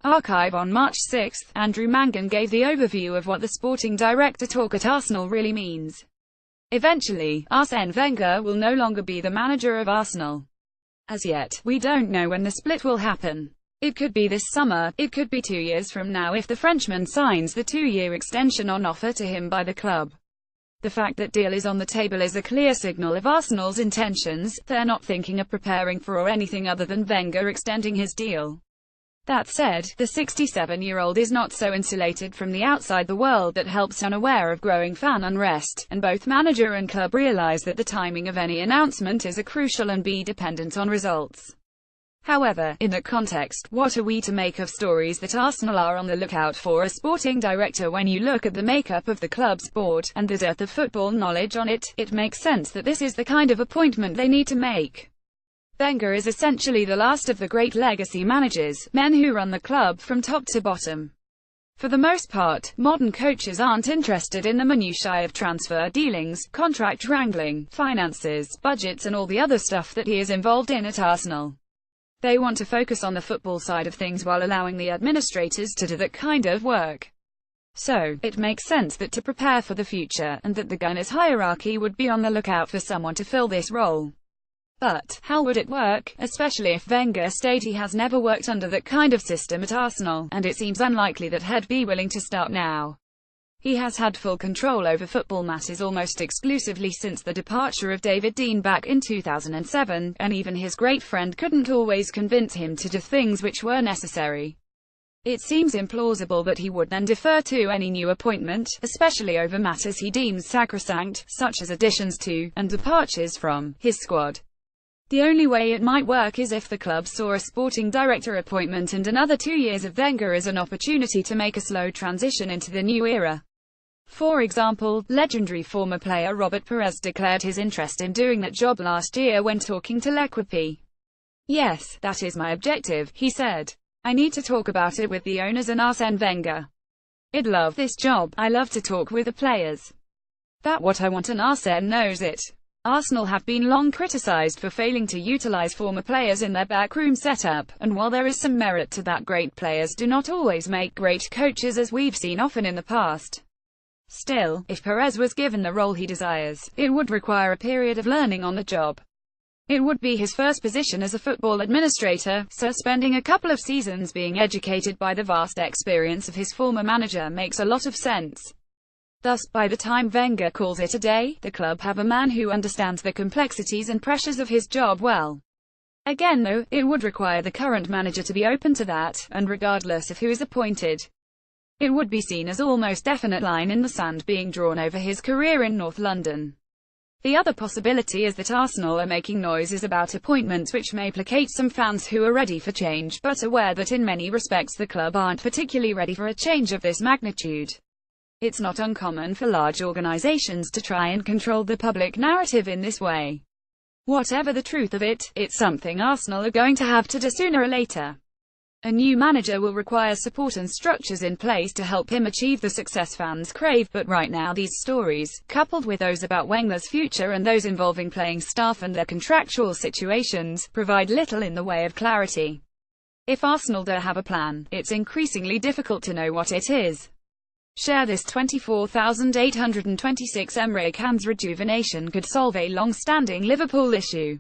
Archive. On March 6, Andrew Mangan gave the overview of what the sporting director talk at Arsenal really means. Eventually, Arsène Wenger will no longer be the manager of Arsenal. As yet, we don't know when the split will happen. It could be this summer, it could be 2 years from now if the Frenchman signs the 2-year extension on offer to him by the club. The fact that deal is on the table is a clear signal of Arsenal's intentions. They're not thinking of preparing for or anything other than Wenger extending his deal. That said, the 67-year-old is not so insulated from the outside the world that helps unaware of growing fan unrest, and both manager and club realize that the timing of any announcement is crucial and be dependent on results. However, in that context, what are we to make of stories that Arsenal are on the lookout for a sporting director? When you look at the makeup of the club's board, and the dearth of football knowledge on it, it makes sense that this is the kind of appointment they need to make. Wenger is essentially the last of the great legacy managers, men who run the club from top to bottom. For the most part, modern coaches aren't interested in the minutiae of transfer dealings, contract wrangling, finances, budgets and all the other stuff that he is involved in at Arsenal. They want to focus on the football side of things while allowing the administrators to do that kind of work. So, it makes sense that to prepare for the future, and that the Gunners hierarchy would be on the lookout for someone to fill this role. But, how would it work, especially if Wenger stated he has never worked under that kind of system at Arsenal, and it seems unlikely that he'd be willing to start now. He has had full control over football matters almost exclusively since the departure of David Dein back in 2007, and even his great friend couldn't always convince him to do things which were necessary. It seems implausible that he would then defer to any new appointment, especially over matters he deems sacrosanct, such as additions to, and departures from, his squad. The only way it might work is if the club saw a sporting director appointment and another 2 years of Wenger as an opportunity to make a slow transition into the new era. For example, legendary former player Robert Pires declared his interest in doing that job last year when talking to L'Equipe. "Yes, that is my objective," he said. "I need to talk about it with the owners and Arsène Wenger. I'd love this job. I love to talk with the players. That's what I want and Arsène knows it." Arsenal have been long criticised for failing to utilise former players in their backroom setup, and while there is some merit to that, great players do not always make great coaches, as we've seen often in the past. Still, if Pires was given the role he desires, it would require a period of learning on the job. It would be his first position as a football administrator, so spending a couple of seasons being educated by the vast experience of his former manager makes a lot of sense. Thus, by the time Wenger calls it a day, the club have a man who understands the complexities and pressures of his job well. Again though, it would require the current manager to be open to that, and regardless of who is appointed, it would be seen as almost definite line in the sand being drawn over his career in North London. The other possibility is that Arsenal are making noises about appointments which may placate some fans who are ready for change, but aware that in many respects the club aren't particularly ready for a change of this magnitude. It's not uncommon for large organizations to try and control the public narrative in this way. Whatever the truth of it, it's something Arsenal are going to have to do sooner or later. A new manager will require support and structures in place to help him achieve the success fans crave, but right now these stories, coupled with those about Wenger's future and those involving playing staff and their contractual situations, provide little in the way of clarity. If Arsenal do have a plan, it's increasingly difficult to know what it is. Share this. 24,826 Emre Can's rejuvenation could solve a long-standing Liverpool issue.